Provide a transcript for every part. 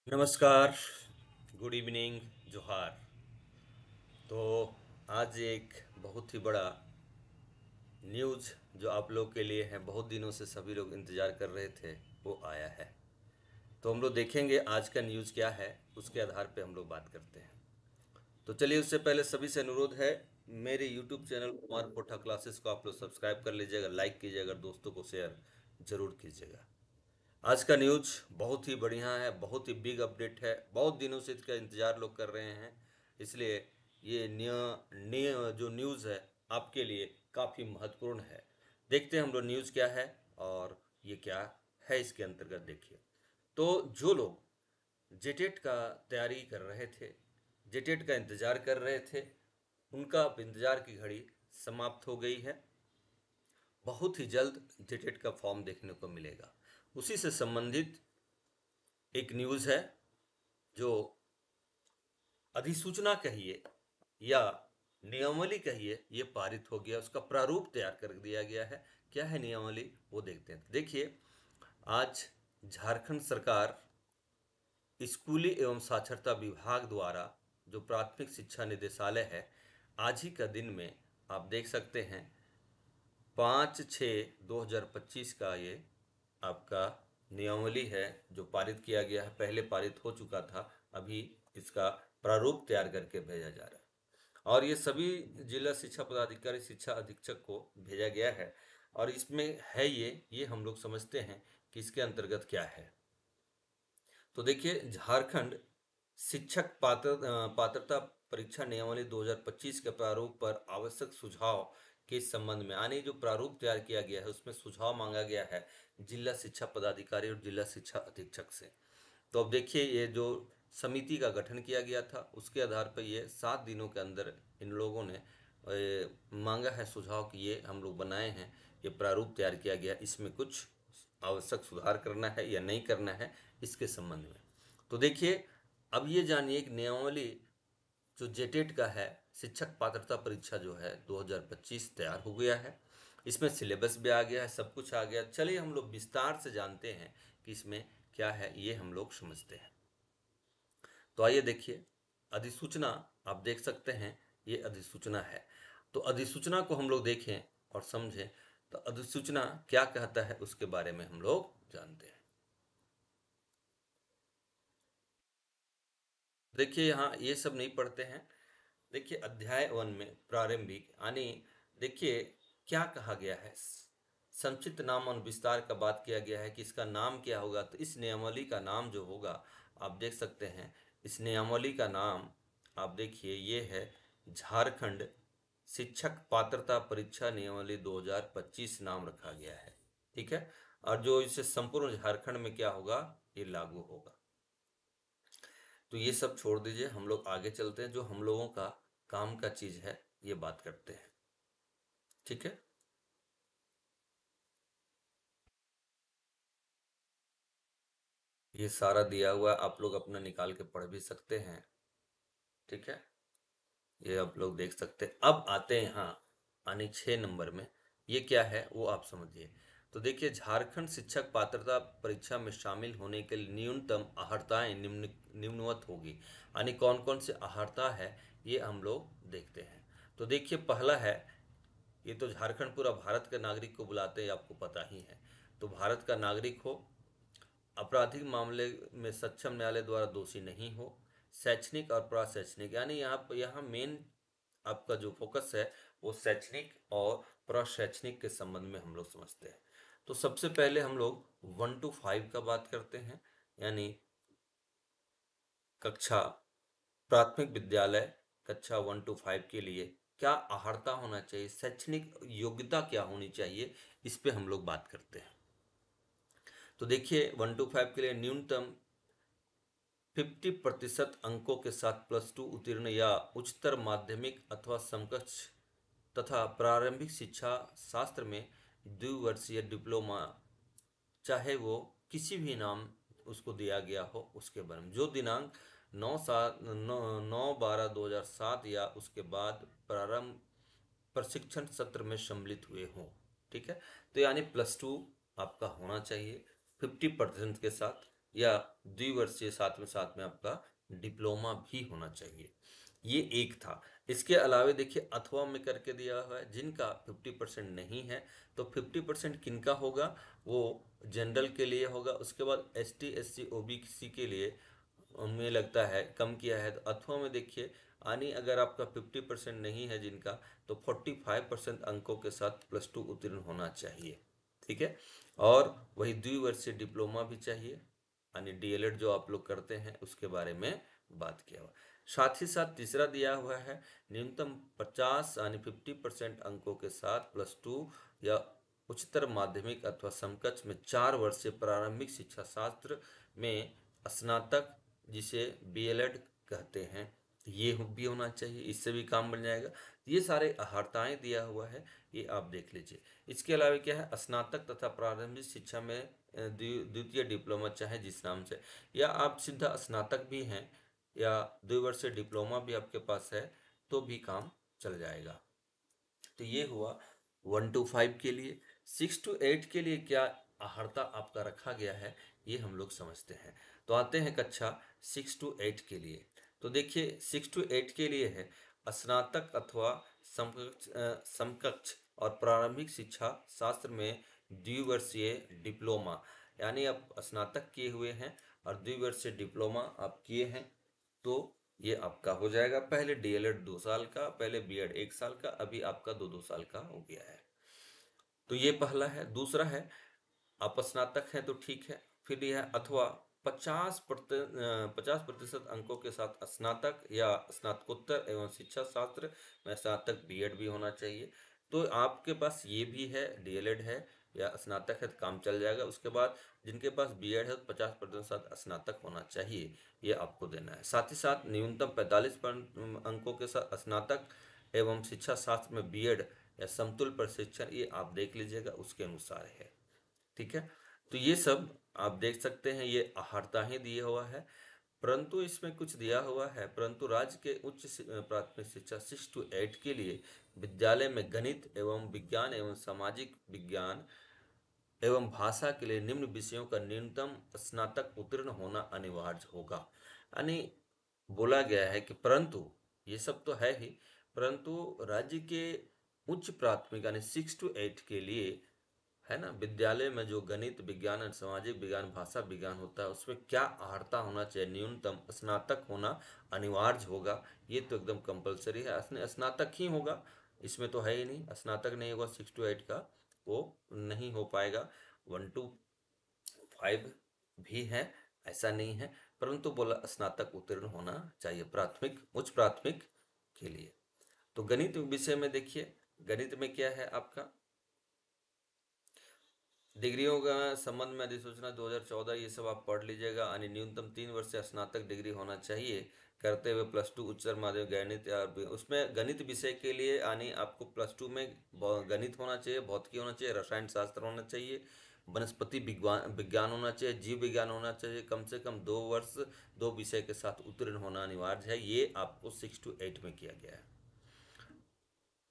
नमस्कार, good evening, जोहार। तो आज एक बहुत ही बड़ा न्यूज़ जो आप लोग के लिए है, बहुत दिनों से सभी लोग इंतज़ार कर रहे थे, वो आया है। तो हम लोग देखेंगे आज का न्यूज़ क्या है, उसके आधार पे हम लोग बात करते हैं। तो चलिए, उससे पहले सभी से अनुरोध है, मेरे यूट्यूब चैनल कुमार कोठा क्लासेस को आप लोग सब्सक्राइब कर लीजिएगा, लाइक कीजिएगा, दोस्तों को शेयर जरूर कीजिएगा। आज का न्यूज बहुत ही बढ़िया है, बहुत ही बिग अपडेट है, बहुत दिनों से इसका इंतजार लोग कर रहे हैं। इसलिए ये जो न्यूज़ है आपके लिए काफ़ी महत्वपूर्ण है। देखते हैं हम लोग न्यूज़ क्या है और ये क्या है इसके अंतर्गत। देखिए, तो जो लोग जेटेट का तैयारी कर रहे थे, जेटेट का इंतज़ार कर रहे थे, उनका अब इंतज़ार की घड़ी समाप्त हो गई है। बहुत ही जल्द जेटेट का फॉर्म देखने को मिलेगा। उसी से संबंधित एक न्यूज़ है जो अधिसूचना कहिए या नियमावली कहिए, ये पारित हो गया, उसका प्रारूप तैयार कर दिया गया है। क्या है नियमावली, वो देखते हैं। देखिए, आज झारखंड सरकार स्कूली एवं साक्षरता विभाग द्वारा जो प्राथमिक शिक्षा निदेशालय है, आज ही का दिन में आप देख सकते हैं 5/6/2025 का ये आपका नियमावली है जो पारित किया गया है। पहले पारित हो चुका था, अभी इसका प्रारूप तैयार करके भेजा जा रहा है और ये सभी जिला शिक्षा पदाधिकारी, शिक्षा अधीक्षक को भेजा गया है। और इसमें है ये हम लोग समझते हैं कि इसके अंतर्गत क्या है। तो देखिए, झारखंड शिक्षक पात्रता परीक्षा नियमावली 2025 के प्रारूप पर आवश्यक सुझाव के संबंध में, यानी जो प्रारूप तैयार किया गया है उसमें सुझाव मांगा गया है जिला शिक्षा पदाधिकारी और जिला शिक्षा अधीक्षक से। तो अब देखिए, ये जो समिति का गठन किया गया था उसके आधार पर ये 7 दिनों के अंदर इन लोगों ने मांगा है सुझाव कि ये हम लोग बनाए हैं, ये प्रारूप तैयार किया गया, इसमें कुछ आवश्यक सुधार करना है या नहीं करना है, इसके संबंध में। तो देखिए, अब ये जानिए कि नियमावली जो जेटेट का है, शिक्षक पात्रता परीक्षा जो है 2025 तैयार हो गया है। इसमें सिलेबस भी आ गया है, सब कुछ आ गया। चलिए हम लोग विस्तार से जानते हैं कि इसमें क्या है, ये हम लोग समझते हैं। तो आइए देखिए, अधिसूचना आप देख सकते हैं, ये अधिसूचना है। तो अधिसूचना को हम लोग देखें और समझें, तो अधिसूचना क्या कहता है उसके बारे में हम लोग जानते हैं। देखिए, यहाँ ये सब नहीं पढ़ते हैं। देखिए, अध्याय 1 में प्रारंभिक, यानी देखिए क्या कहा गया है। संक्षिप्त नाम और विस्तार का बात किया गया है कि इसका नाम क्या होगा। तो इस नियमावली का नाम जो होगा, आप देख सकते हैं, इस नियमावली का नाम आप देखिए ये है झारखंड शिक्षक पात्रता परीक्षा नियमावली 2025 नाम रखा गया है। ठीक है, और जो इसे संपूर्ण झारखंड में क्या होगा, ये लागू होगा। तो ये सब छोड़ दीजिए, हम लोग आगे चलते हैं, जो हम लोगों का काम का चीज है ये बात करते हैं। ठीक है, ये सारा दिया हुआ है, आप लोग अपना निकाल के पढ़ भी सकते हैं। ठीक है, ये आप लोग देख सकते हैं। अब आते हैं यहाँ, यानी 6 नंबर में, ये क्या है वो आप समझिए। तो देखिए, झारखंड शिक्षक पात्रता परीक्षा में शामिल होने के लिए न्यूनतम अहर्ताएं निम्नवत होगी, यानी कौन कौन से अहर्ता है ये हम लोग देखते हैं। तो देखिए, पहला है, ये तो झारखंड पूरा भारत के नागरिक को बुलाते हैं, आपको पता ही है। तो भारत का नागरिक हो, आपराधिक मामले में सक्षम न्यायालय द्वारा दोषी नहीं हो, शैक्षणिक और प्रशैक्षणिक, यानी यहाँ मेन आपका जो फोकस है वो शैक्षणिक और प्रशैक्षणिक के संबंध में हम लोग समझते हैं। तो सबसे पहले हम लोग 1 to 5 का बात करते हैं, यानी कक्षा प्राथमिक विद्यालय कक्षा 1 to 5 के लिए क्या अहर्ता होना चाहिए, शैक्षणिक योग्यता क्या होनी चाहिए, इस पे हम लोग बात करते हैं। तो देखिए, 1 to 5 के लिए न्यूनतम 50% अंकों के साथ +2 उत्तीर्ण या उच्चतर माध्यमिक अथवा समकक्ष तथा प्रारंभिक शिक्षा शास्त्र में द्विवर्षीय डिप्लोमा, चाहे वो किसी भी नाम उसको दिया गया हो उसके बारे में, जो दिनांक 9/12/2007 या उसके बाद प्रारंभ प्रशिक्षण सत्र में सम्मिलित हुए हों। ठीक है, तो यानी +2 आपका होना चाहिए 50% के साथ। या द्विवर्षीय साथ में आपका डिप्लोमा भी होना चाहिए। ये एक था। इसके अलावे देखिए अथवा में करके दिया हुआ है, जिनका 50% नहीं है तो 50% किनका होगा, वो जनरल के लिए होगा। उसके बाद S T S C O B C के लिए उनमें लगता है कम किया है। तो अथवा में देखिए यानी अगर आपका 50% नहीं है जिनका, तो 45% अंकों के साथ +2 उत्तीर्ण होना चाहिए। ठीक है। और वही द्विवर्षीय डिप्लोमा भी चाहिए, यानी डीएलएड जो आप लोग करते हैं उसके बारे में बात किया हुआ। साथ ही साथ तीसरा दिया हुआ है न्यूनतम 50 यानी 50% अंकों के साथ +2 या उच्चतर माध्यमिक अथवा समकक्ष में 4 वर्षीय प्रारंभिक शिक्षा शास्त्र में स्नातक, जिसे बीएलएड कहते हैं, ये भी होना चाहिए। इससे भी काम बन जाएगा। ये सारे अहर्ताएं दिया हुआ है, ये आप देख लीजिए। इसके अलावा क्या है, स्नातक तथा प्रारंभिक शिक्षा में द्वितीय डिप्लोमा चाहे जिस नाम से, या आप सीधा स्नातक भी हैं या द्विवर्षीय डिप्लोमा भी आपके पास है तो भी काम चल जाएगा। तो ये हुआ 1 to 5 के लिए। 6 to 8 के लिए क्या आहर्ता आपका रखा गया है, ये हम लोग समझते हैं। तो आते हैं कक्षा 6 to 8 के लिए। तो देखिए 6 to 8 के लिए है स्नातक अथवा समकक्ष और प्रारंभिक शिक्षा शास्त्र में द्विवर्षीय डिप्लोमा, यानी आप स्नातक किए हुए हैं और द्विवर्षीय डिप्लोमा आप किए हैं तो ये आपका हो जाएगा। पहले डीएलएड 2 साल का, पहले बीएड 1 साल का, अभी आपका 2-2 साल का हो गया है। तो ये पहला है। दूसरा है आप स्नातक हैं तो ठीक है। फिर यह है अथवा 50% अंकों के साथ स्नातक या स्नातकोत्तर एवं शिक्षा शास्त्र में स्नातक बीएड भी होना चाहिए। तो आपके पास ये भी है, डीएलएड है या स्नातक है तो काम चल जाएगा। उसके बाद जिनके पास बीएड है तो 50% स्नातक होना चाहिए, ये आपको देना है। साथ ही साथ न्यूनतम 45 अंकों के साथ स्नातक एवं शिक्षा शास्त्र में बीएड या समतुल्य प्रशिक्षण, ये आप देख लीजिएगा उसके अनुसार है। ठीक है। तो ये सब आप देख सकते हैं, ये अहर्ता ही दिया हुआ है। परंतु इसमें कुछ दिया हुआ है, परंतु राज्य के उच्च प्राथमिक शिक्षा 6 to 8 के लिए विद्यालय में गणित एवं विज्ञान एवं सामाजिक विज्ञान एवं भाषा के लिए निम्न विषयों का न्यूनतम स्नातक उत्तीर्ण होना अनिवार्य होगा। यानी बोला गया है कि परंतु ये सब तो है ही, परंतु राज्य के उच्च प्राथमिक यानी 6 to 8 के लिए, है ना, विद्यालय में जो गणित विज्ञान और सामाजिक विज्ञान भाषा विज्ञान होता है उसमें क्या अर्हता होना चाहिए, न्यूनतम स्नातक होना अनिवार्य होगा। ये तो एकदम कंपलसरी है, स्नातक ही होगा। इसमें तो है ही नहीं, स्नातक नहीं होगा 6 to 8 का, वो नहीं हो पाएगा। 1 to 5 भी है, ऐसा नहीं है, परंतु बोला स्नातक उत्तीर्ण होना चाहिए प्राथमिक उच्च प्राथमिक के लिए। तो गणित विषय में देखिए, गणित में क्या है आपका, डिग्रियों का संबंध में अधिसूचना 2014, ये सब आप पढ़ लीजिएगा। यानी न्यूनतम 3 वर्ष से स्नातक डिग्री होना चाहिए करते हुए +2 उच्चतर माध्यमिक गणित, या उसमें गणित विषय के लिए यानी आपको +2 में गणित होना चाहिए, भौतिकी होना चाहिए, रसायन शास्त्र होना चाहिए, वनस्पति विज्ञान विज्ञान होना चाहिए, जीव विज्ञान होना चाहिए। कम से कम 2 वर्ष 2 विषय के साथ उत्तीर्ण होना अनिवार्य है। ये आपको 6 to 8 में किया गया है।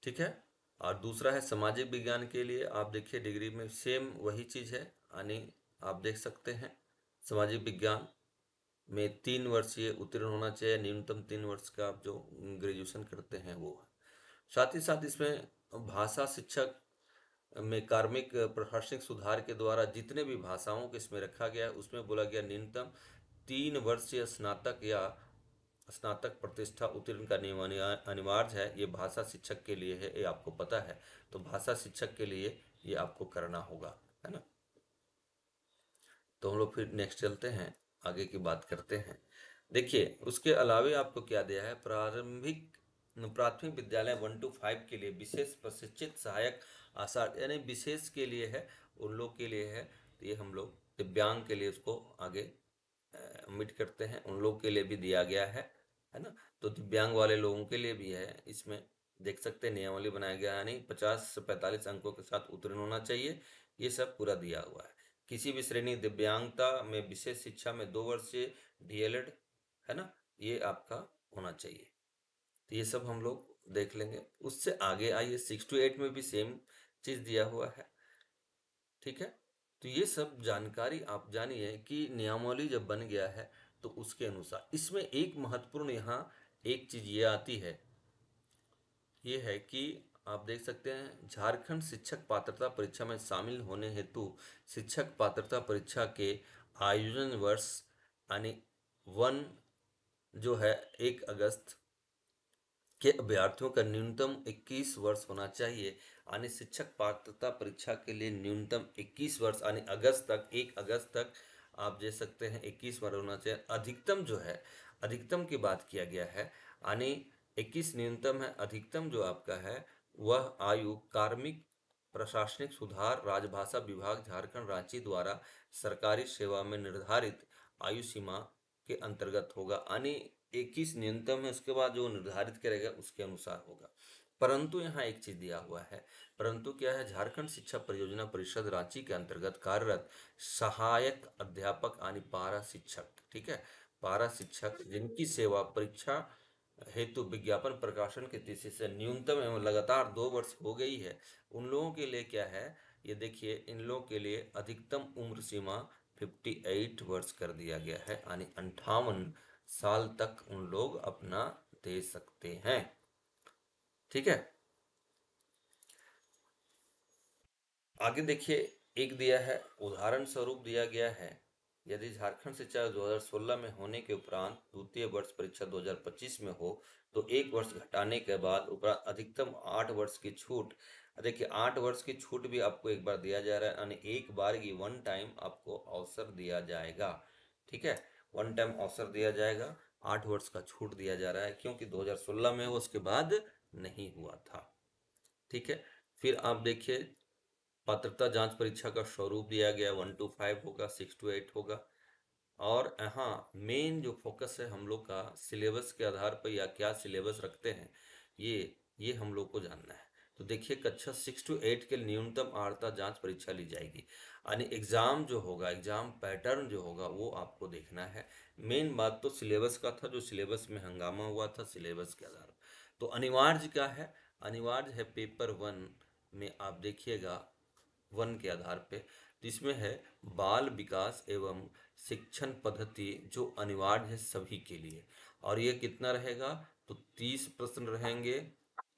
ठीक है। और दूसरा है सामाजिक विज्ञान के लिए, आप देखिए डिग्री में सेम वही चीज़ है, यानी आप देख सकते हैं सामाजिक विज्ञान में 3 वर्षीय उत्तीर्ण होना चाहिए, न्यूनतम 3 वर्ष का आप जो ग्रेजुएशन करते हैं वो है। साथ ही साथ इसमें भाषा शिक्षक में कार्मिक प्रशासनिक सुधार के द्वारा जितने भी भाषाओं को इसमें रखा गया है उसमें बोला गया न्यूनतम 3 वर्षीय स्नातक या स्नातक प्रतिष्ठा उत्तीर्ण का नियम अनिवार्य है। ये भाषा शिक्षक के लिए है, ये आपको पता है। तो भाषा शिक्षक के लिए ये आपको करना होगा, है ना। तो हम लोग फिर नेक्स्ट चलते हैं, आगे की बात करते हैं। देखिए उसके अलावे आपको क्या दिया है, प्राथमिक विद्यालय 1 to 5 के लिए विशेष प्रशिक्षित सहायक आचार्य, यानी विशेष के लिए है, उन लोग के लिए है। तो ये हम लोग दिव्यांग के लिए उसको आगे मिट करते हैं, उन लोग के लिए भी दिया गया है ना। तो दिव्यांग वाले लोगों के लिए भी है। इसमें देख सकते हैं नियमावली बनाया गया है, यानी 50 से 45 अंकों के साथ उत्तीर्ण होना चाहिए। ये सब पूरा दिया हुआ है। किसी भी श्रेणी दिव्यांगता में विशेष शिक्षा में 2 वर्षीय डीएलएड, है ना, ये आपका होना चाहिए। तो ये सब हम लोग देख लेंगे। उससे आगे आइए 6 to 8 में भी सेम चीज दिया हुआ है। ठीक है। तो ये सब जानकारी आप जानिए कि नियमावली जब बन गया है तो उसके अनुसार इसमें एक महत्वपूर्ण यहाँ एक चीज ये आती है, ये है कि आप देख सकते हैं झारखंड शिक्षक पात्रता परीक्षा में शामिल होने हेतु शिक्षक पात्रता परीक्षा के आयोजन वर्ष यानी वन जो है 1 अगस्त के अभ्यर्थियों का न्यूनतम 21 वर्ष होना चाहिए। यानी शिक्षक पात्रता परीक्षा के लिए न्यूनतम 21 वर्ष यानी अगस्त तक 1 अगस्त तक आप दे सकते हैं 21 वर्ष होना चाहिए। अधिकतम जो है अधिकतम की बात किया गया है यानी 21 न्यूनतम है, अधिकतम जो आपका है वह आयु कार्मिक प्रशासनिक सुधार राजभाषा विभाग झारखंड रांची द्वारा सरकारी सेवा में निर्धारित आयु सीमा के अंतर्गत होगा। यानी 21 न्यूनतम है, उसके बाद जो निर्धारित करेगा उसके अनुसार होगा। परंतु यहाँ एक चीज दिया हुआ है, परंतु क्या है, झारखंड शिक्षा परियोजना परिषद रांची के अंतर्गत कार्यरत सहायक अध्यापक यानी पारा शिक्षक, ठीक है, पारा शिक्षक जिनकी सेवा परीक्षा हेतु विज्ञापन प्रकाशन की तिथि से न्यूनतम एवं लगातार 2 वर्ष हो गई है, उन लोगों के लिए क्या है, ये देखिए इन लोगों के लिए अधिकतम उम्र सीमा 58 वर्ष कर दिया गया है, यानी 58 साल तक उन लोग अपना दे सकते हैं। ठीक है, आगे देखिए एक दिया है, उदाहरण स्वरूप दिया गया है, यदि झारखंड शिक्षा 2016 में होने के उपरांत द्वितीय वर्ष परीक्षा 2025 में हो तो 1 वर्ष घटाने के बाद उपरांत अधिकतम 8 वर्ष की छूट। देखिए 8 वर्ष की छूट भी आपको एक बार दिया जा रहा है, यानी एक बार की वन टाइम आपको अवसर दिया जाएगा। ठीक है, वन टाइम अवसर दिया जाएगा, 8 वर्ष का छूट दिया जा रहा है क्योंकि 2016 में वो उसके बाद नहीं हुआ था। ठीक है, फिर आप देखिए पात्रता जांच परीक्षा का स्वरूप दिया गया 1 to 5 होगा, 6 to 8 होगा। और यहाँ मेन जो फोकस है हम लोग का सिलेबस के आधार पर या क्या सिलेबस रखते हैं ये हम लोग को जानना है। तो देखिए कक्षा 6 to 8 के न्यूनतम आर्हता जांच परीक्षा ली जाएगी, यानी एग्जाम जो होगा, एग्जाम पैटर्न जो होगा वो आपको देखना है। मेन बात तो सिलेबस का था, जो सिलेबस में हंगामा हुआ था सिलेबस के आधार पर। तो अनिवार्य क्या है, अनिवार्य है पेपर 1 में आप देखिएगा 1 के आधार पे, तो इसमें है बाल विकास एवं शिक्षण पद्धति जो अनिवार्य है सभी के लिए। और ये कितना रहेगा, तो 30 प्रश्न रहेंगे,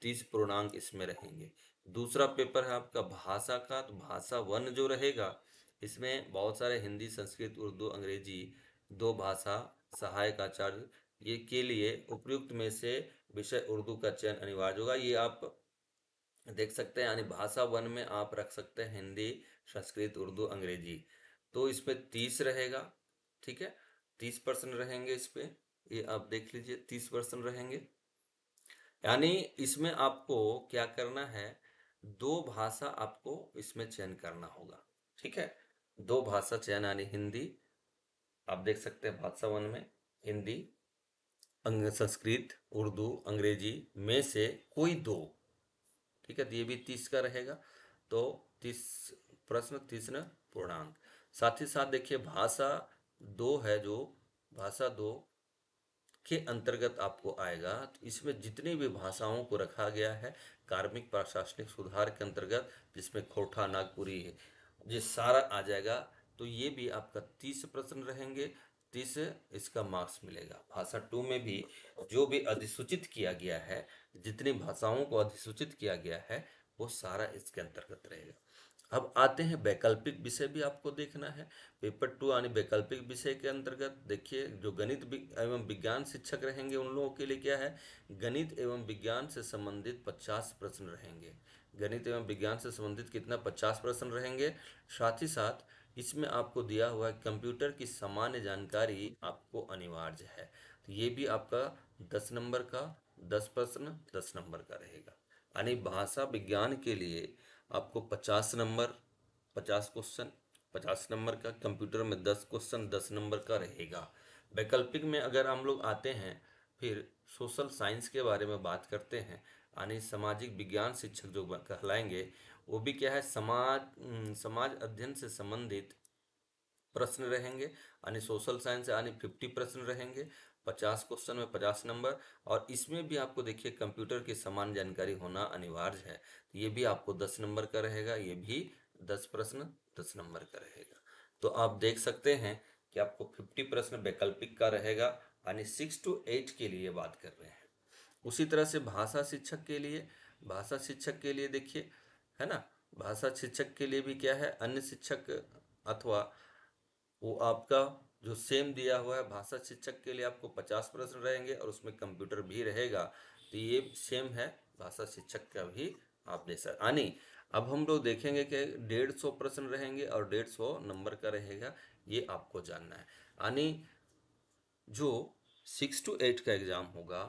30 पूर्णांक इसमें रहेंगे। दूसरा पेपर है आपका भाषा का, तो भाषा 1 जो रहेगा इसमें बहुत सारे हिंदी संस्कृत उर्दू अंग्रेजी 2 भाषा सहायक आचार्य ये के लिए उपयुक्त में से विषय उर्दू का चयन अनिवार्य होगा। ये आप देख सकते हैं, यानी भाषा 1 में आप रख सकते हैं हिंदी संस्कृत उर्दू अंग्रेजी। तो इसमें 30 रहेगा। ठीक है, 30 प्रश्न रहेंगे इस पे, ये आप देख लीजिए 30 प्रश्न रहेंगे। यानी इसमें आपको क्या करना है, 2 भाषा आपको इसमें चयन करना होगा। ठीक है, 2 भाषा चयन यानी हिंदी, आप देख सकते हैं भाषा 1 में हिंदी संस्कृत उर्दू अंग्रेजी में से कोई 2। ठीक है, तो ये भी 30 का रहेगा, तो 30 प्रश्न 30 न पूर्णांक। साथ ही साथ देखिए भाषा 2 है, जो भाषा 2 के अंतर्गत आपको आएगा, तो इसमें जितनी भी भाषाओं को रखा गया है कार्मिक प्रशासनिक सुधार के अंतर्गत, जिसमें खोरठा नागपुरी है ये सारा आ जाएगा। तो ये भी आपका 30 प्रश्न रहेंगे, 30 इसका मार्क्स मिलेगा। भाषा 2 में भी जो भी अधिसूचित किया गया है, जितनी भाषाओं को अधिसूचित किया गया है वो सारा इसके अंतर्गत रहेगा। अब आते हैं वैकल्पिक विषय भी आपको देखना है। पेपर 2 यानी वैकल्पिक विषय के अंतर्गत देखिए जो गणित एवं विज्ञान शिक्षक रहेंगे उन लोगों के लिए क्या है, गणित एवं विज्ञान से संबंधित 50 प्रश्न रहेंगे। गणित एवं विज्ञान से संबंधित कितना, 50 प्रश्न रहेंगे। साथ ही साथ इसमें आपको दिया हुआ है कंप्यूटर की सामान्य जानकारी आपको अनिवार्य है, तो ये भी आपका 10 नंबर का 10 प्रश्न 10 नंबर का रहेगा। यानी भाषा विज्ञान के लिए आपको 50 नंबर 50 क्वेश्चन 50 नंबर का, कंप्यूटर में 10 क्वेश्चन 10 नंबर का रहेगा। वैकल्पिक में अगर हम लोग आते हैं फिर सोशल साइंस के बारे में बात करते हैं, यानी सामाजिक विज्ञान शिक्षक जो कहलाएंगे वो भी क्या है, समाज अध्ययन से संबंधित प्रश्न रहेंगे। यानी सोशल साइंस यानी 50 प्रश्न रहेंगे, 50 क्वेश्चन में 50 नंबर। और इसमें भी आपको देखिए कंप्यूटर की समान जानकारी होना अनिवार्य है, तो ये भी आपको 10 नंबर का रहेगा, ये भी 10 प्रश्न 10 नंबर का रहेगा। तो आप देख सकते हैं कि आपको 50 प्रश्न वैकल्पिक का रहेगा, यानी 6 to 8 के लिए बात कर रहे हैं। उसी तरह से भाषा शिक्षक के लिए, भाषा शिक्षक के लिए देखिए, है ना, भाषा शिक्षक के लिए भी क्या है, अन्य शिक्षक अथवा वो आपका जो सेम दिया हुआ है, भाषा शिक्षक के लिए आपको 50 प्रश्न रहेंगे और उसमें कंप्यूटर भी रहेगा। तो ये सेम है भाषा शिक्षक का भी आप दे सकते यानी अब हम लोग देखेंगे कि 150 प्रश्न रहेंगे और 150 नंबर का रहेगा, ये आपको जानना है। यानी जो 6 to 8 का एग्ज़ाम होगा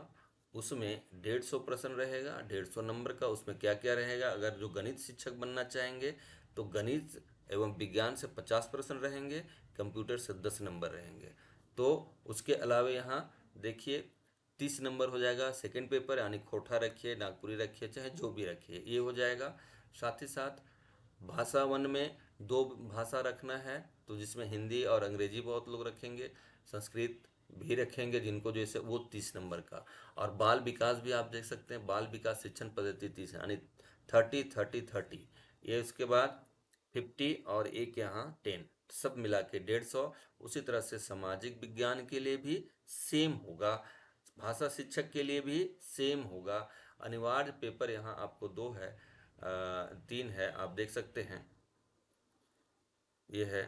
उसमें 150 प्रश्न रहेगा, 150 नंबर का। उसमें क्या क्या रहेगा, अगर जो गणित शिक्षक बनना चाहेंगे तो गणित एवं विज्ञान से 50 प्रश्न रहेंगे, कंप्यूटर से 10 नंबर रहेंगे। तो उसके अलावा यहाँ देखिए 30 नंबर हो जाएगा सेकंड पेपर, यानी खोटा रखिए, नागपुरी रखिए, चाहे जो भी रखिए, ये हो जाएगा। साथ ही साथ भाषा वन में 2 भाषा रखना है, तो जिसमें हिंदी और अंग्रेजी बहुत लोग रखेंगे, संस्कृत भी रखेंगे जिनको जैसे, वो 30 नंबर का। और बाल विकास भी आप देख सकते हैं, बाल विकास शिक्षण पद्धति 30 यानी 30 30 30, ये उसके बाद 50 और एक यहाँ 10, सब मिला के 150। उसी तरह से सामाजिक विज्ञान के लिए भी सेम होगा, भाषा शिक्षक के लिए भी सेम होगा। अनिवार्य पेपर यहाँ आपको 2 है, 3 है, आप देख सकते हैं। ये है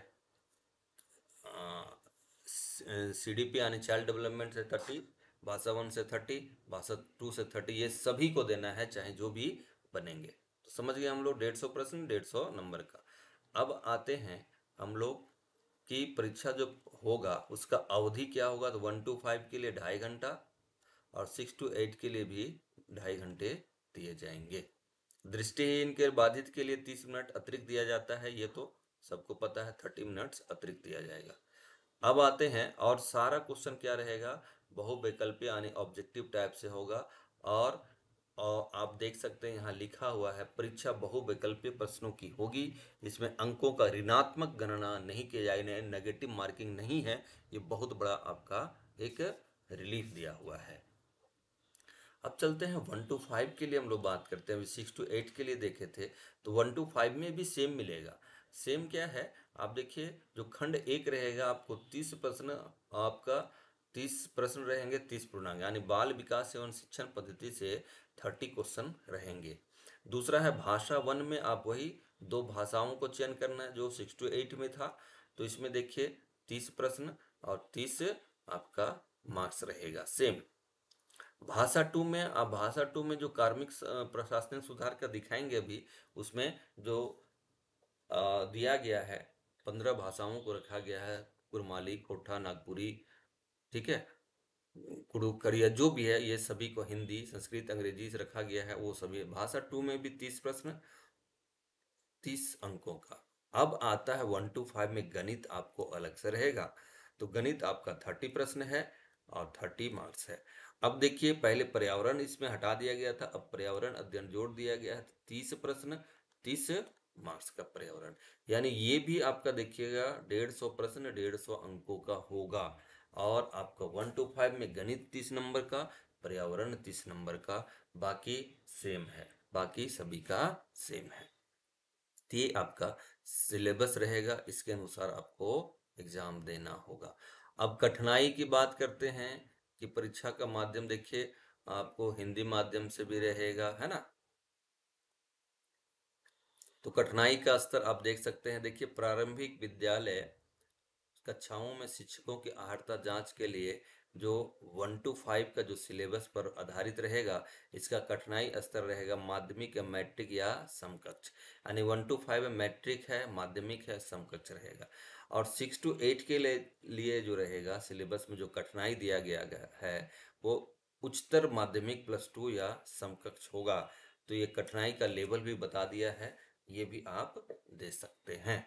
CDP यानी चाइल्ड डेवलपमेंट से 30, भाषा 1 से 30, भाषा 2 से 30, ये सभी को देना है चाहे जो भी बनेंगे। तो समझ गए हम लोग 150 प्रश्न 150 नंबर का। अब आते हैं हम लोग की परीक्षा जो होगा उसका अवधि क्या होगा। तो 1 to 5 के लिए 2.5 घंटा और 6 to 8 के लिए भी 2.5 घंटे दिए जाएंगे। दृष्टिहीन के बाधित के लिए 30 मिनट अतिरिक्त दिया जाता है, ये तो सबको पता है, 30 मिनट्स अतिरिक्त दिया जाएगा। अब आते हैं, और सारा क्वेश्चन क्या रहेगा, बहुविकल्पीय यानी ऑब्जेक्टिव टाइप से होगा। और आप देख सकते हैं यहाँ लिखा हुआ है, परीक्षा बहुविकल्पीय प्रश्नों की होगी, इसमें अंकों का ऋणात्मक गणना नहीं किया जाएगा, नेगेटिव मार्किंग नहीं है। ये बहुत बड़ा आपका एक रिलीफ दिया हुआ है। अब चलते हैं 1 to 5 के लिए हम लोग बात करते हैं। अभी 6 to 8 के लिए देखे थे, तो 1 to 5 में भी सेम मिलेगा। सेम क्या है, आप देखिए, जो खंड 1 रहेगा आपको 30 प्रश्न, आपका 30 प्रश्न रहेंगे, 30 पूर्णांक, यानी बाल विकास एवं शिक्षण पद्धति से 30 क्वेश्चन रहेंगे। दूसरा है भाषा 1 में आप वही 2 भाषाओं को चयन करना है जो 6 to 8 में था। तो इसमें देखिए 30 प्रश्न और 30 आपका मार्क्स रहेगा सेम। भाषा 2 में, आप भाषा 2 में जो कार्मिक प्रशासनिक सुधार का दिखाएंगे अभी, उसमें जो दिया गया है, 15 भाषाओं को रखा गया है, कुरमाली, खोटा, नागपुरी, ठीक है, कुड़ू, करिया, जो भी है, ये सभी को हिंदी, संस्कृत, अंग्रेजी से रखा गया है, वो सभी भाषा 2 में भी 30 प्रश्न, 30 अंकों का। अब आता है 1 to 5 में गणित आपको अलग से रहेगा। तो गणित आपका 30 प्रश्न है और 30 मार्क्स है। अब देखिए, पहले पर्यावरण इसमें हटा दिया गया था, अब पर्यावरण अध्ययन जोड़ दिया गया है, 30 प्रश्न, 30 मार्क्स का पर्यावरण, यानी ये भी आपका देखिएगा 150 प्रश्न, 150 अंकों का होगा। और आपका 1 to 5 में गणित 30 नंबर का, पर्यावरण 30 नंबर का, बाकी सेम है, बाकी सभी का सेम है। तो ये आपका सिलेबस रहेगा, इसके अनुसार आपको एग्जाम देना होगा। अब कठिनाई की बात करते हैं कि परीक्षा का माध्यम देखिए, आपको हिंदी माध्यम से भी रहेगा, है ना। तो कठिनाई का स्तर आप देख सकते हैं, देखिए प्रारंभिक विद्यालय कक्षाओं में शिक्षकों की अहर्ता जांच के लिए जो 1 to 5 का जो सिलेबस पर आधारित रहेगा, इसका कठिनाई स्तर रहेगा माध्यमिक या मैट्रिक या समकक्ष, यानी 1 to 5 में मैट्रिक है, माध्यमिक है, समकक्ष रहेगा। और 6 to 8 के लिए जो रहेगा सिलेबस में जो कठिनाई दिया गया है, वो उच्चतर माध्यमिक +2 या समकक्ष होगा। तो ये कठिनाई का लेवल भी बता दिया है, ये भी आप दे सकते हैं,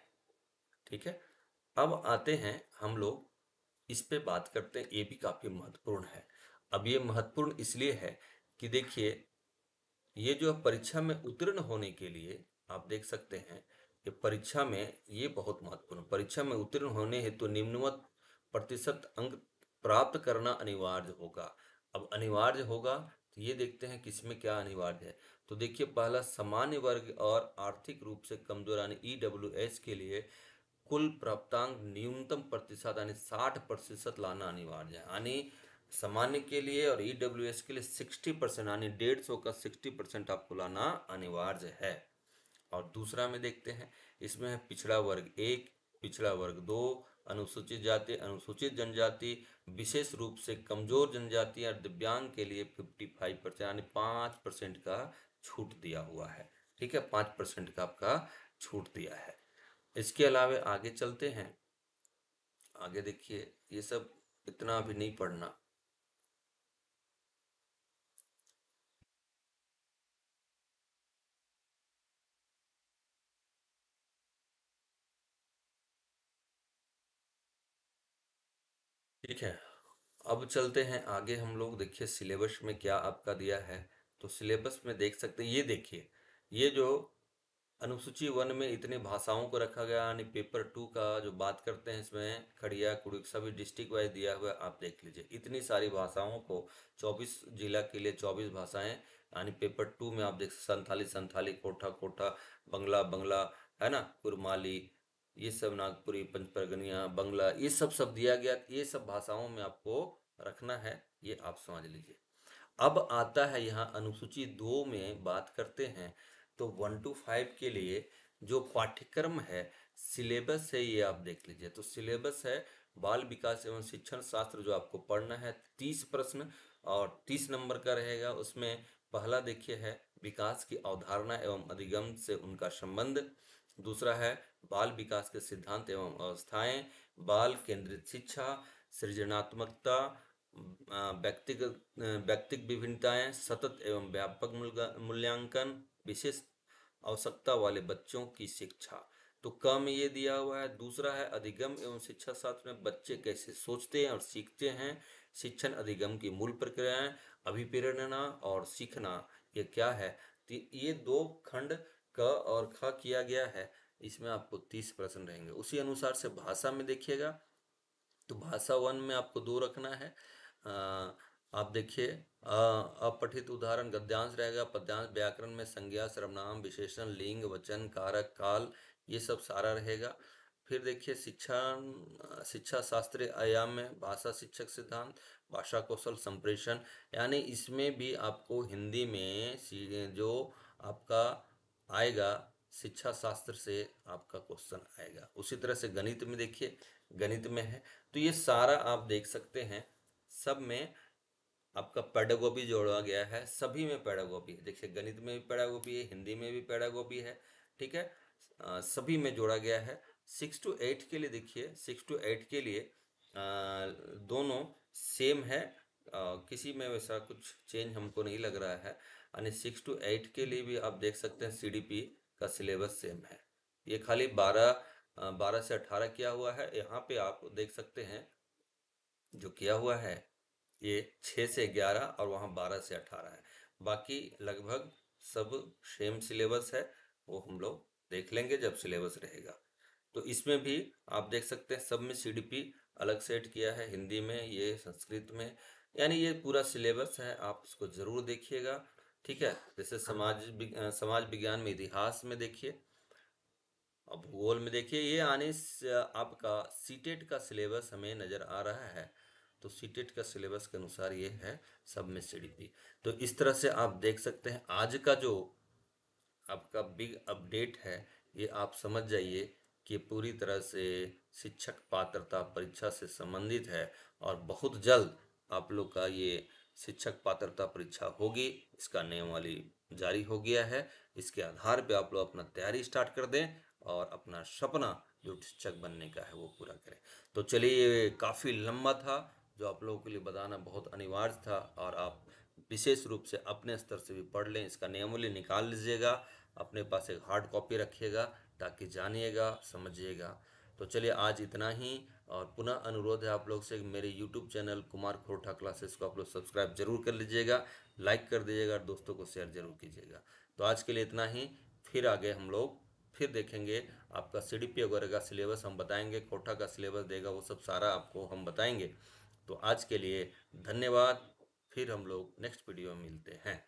ठीक है। अब आते हैं हम लोग इस पे बात करते हैं, ये भी काफी महत्वपूर्ण है। अब ये महत्वपूर्ण इसलिए है कि देखिए, ये जो परीक्षा में उत्तीर्ण होने के लिए आप देख सकते हैं कि परीक्षा में ये बहुत महत्वपूर्ण, परीक्षा में उत्तीर्ण होने हेतु निम्नवत प्रतिशत अंक प्राप्त करना अनिवार्य होगा। अब अनिवार्य होगा, तो ये देखते हैं किसमें क्या अनिवार्य है। तो देखिए पहला, सामान्य वर्ग और आर्थिक रूप से कमजोर यानी ईडब्ल्यूएस के लिए कुल प्राप्तांक न्यूनतम प्रतिशत यानी 60% लाना अनिवार्य है। यानी सामान्य के लिए और ईडब्ल्यूएस के लिए 60% यानी 150 का 60% आपको लाना अनिवार्य है। और दूसरा में देखते हैं, इसमें है पिछड़ा वर्ग 1, पिछड़ा वर्ग 2, अनुसूचित जाति, अनुसूचित जनजाति, विशेष रूप से कमजोर जनजाति और दिव्यांग के लिए 55% यानी 5% का छूट दिया हुआ है। ठीक है, 5% का आपका छूट दिया है। इसके अलावा आगे चलते हैं। आगे देखिए, ये सब इतना अभी नहीं पढ़ना। ठीक है, अब चलते हैं आगे हम लोग। देखिए सिलेबस में क्या आपका दिया है, तो सिलेबस में देख सकते हैं, ये देखिए, ये जो अनुसूची वन में इतनी भाषाओं को रखा गया, यानी पेपर 2 का जो बात करते हैं, इसमें खड़िया कुड़िक सभी डिस्ट्रिक्ट वाइज दिया हुआ है। आप देख लीजिए इतनी सारी भाषाओं को, 24 जिला के लिए 24 भाषाएं, यानी पेपर 2 में आप देख, संथाली संथाली, कोठा कोठा, बंगला बंगला, है ना, कुरमाली, ये सब नागपुरी, पंचपरगनिया, बंगला, ये सब सब दिया गया। ये सब भाषाओं में आपको रखना है, ये आप समझ लीजिए। अब आता है यहाँ अनुसूची 2 में बात करते हैं, तो 1 to 5 के लिए जो पाठ्यक्रम है, सिलेबस है, ये आप देख लीजिए। तो सिलेबस है बाल विकास एवं शिक्षण शास्त्र, जो आपको पढ़ना है, 30 प्रश्न और 30 नंबर का रहेगा। उसमें पहला देखिए है विकास की अवधारणा एवं अधिगम से उनका संबंध। दूसरा है बाल विकास के सिद्धांत एवं अवस्थाएं, बाल केंद्रित शिक्षा, सृजनात्मकता, व्यक्तिगत व्यक्तिक विभिन्नताएं, सतत एवं व्यापक मूल्यांकन, विशेष आवश्यकता वाले बच्चों की शिक्षा। तो क में ये दिया हुआ है। दूसरा है अधिगम एवं शिक्षा शास्त्र में बच्चे कैसे सोचते हैं और सीखते हैं, शिक्षण अधिगम की मूल प्रक्रियाएं, अभिप्रेरणा और सीखना, ये क्या है। तो ये दो खंड क और ख किया गया है। इसमें आपको 30 प्रश्न रहेंगे। उसी अनुसार से भाषा में देखिएगा, तो भाषा 1 में आपको 2 रखना है। आप देखिए, अपठित उदाहरण गद्यांश रहेगा, पद्यांश व्याकरण में संज्ञा, सर्वनाम, विशेषण, लिंग, वचन, कारक, काल, ये सब सारा रहेगा। फिर देखिए शिक्षा शास्त्रीय आयाम में भाषा शिक्षक सिद्धांत, भाषा कौशल संप्रेषण, यानी इसमें भी आपको हिंदी में जो आपका आएगा, शिक्षा शास्त्र से आपका क्वेश्चन आएगा। उसी तरह से गणित में देखिए, गणित में है, तो ये सारा आप देख सकते हैं। सब में आपका पेडागोजी जोड़ा गया है, सभी में पेडागोजी है। देखिए गणित में भी पेडागोजी है, हिंदी में भी पेडागोजी है। ठीक है, सभी में जोड़ा गया है। 6 to 8 के लिए देखिए, 6 to 8 के लिए दोनों सेम है, किसी में वैसा कुछ चेंज हमको नहीं लग रहा है। यानी 6 to 8 के लिए भी आप देख सकते हैं सीडीपी का सिलेबस सेम है। ये खाली 12 से 18 किया हुआ है। यहाँ पे आप देख सकते हैं जो किया हुआ है, ये 6 से 11 और वहाँ 12 से 18 है। बाकी लगभग सब सेम सिलेबस है, वो हम लोग देख लेंगे जब सिलेबस रहेगा। तो इसमें भी आप देख सकते हैं, सब में सीडीपी अलग सेट किया है, हिंदी में, ये संस्कृत में, यानी ये पूरा सिलेबस है, आप इसको जरूर देखिएगा। ठीक है, जैसे समाज विज्ञान में, इतिहास में देखिए, अब भूगोल में देखिए, ये आने से आपका सीटेट का सिलेबस हमें नज़र आ रहा है। तो सीटेट का सिलेबस के अनुसार ये है सब में सीडीपी। तो इस तरह से आप देख सकते हैं आज का जो आपका बिग अपडेट है, ये आप समझ जाइए कि पूरी तरह से शिक्षक पात्रता परीक्षा से संबंधित है। और बहुत जल्द आप लोग का ये शिक्षक पात्रता परीक्षा होगी, इसका नियमावली जारी हो गया है। इसके आधार पे आप लोग अपना तैयारी स्टार्ट कर दें और अपना सपना जो शिक्षक बनने का है वो पूरा करें। तो चलिए, ये काफ़ी लंबा था, जो आप लोगों के लिए बताना बहुत अनिवार्य था, और आप विशेष रूप से अपने स्तर से भी पढ़ लें, इसका नियमावली निकाल लीजिएगा, अपने पास एक हार्ड कॉपी रखिएगा, ताकि जानिएगा समझिएगा। तो चलिए आज इतना ही, और पुनः अनुरोध है आप लोग से, मेरे YouTube channel Kumar Khortha classes को आप लोग सब्सक्राइब जरूर कर लीजिएगा, लाइक कर दीजिएगा और दोस्तों को शेयर जरूर कीजिएगा। तो आज के लिए इतना ही, फिर आगे हम लोग फिर देखेंगे। आपका सीडीपी वगैरह का सिलेबस हम बताएंगे, कोटा का सिलेबस देगा, वो सब सारा आपको हम बताएंगे। तो आज के लिए धन्यवाद, फिर हम लोग नेक्स्ट वीडियो में मिलते हैं।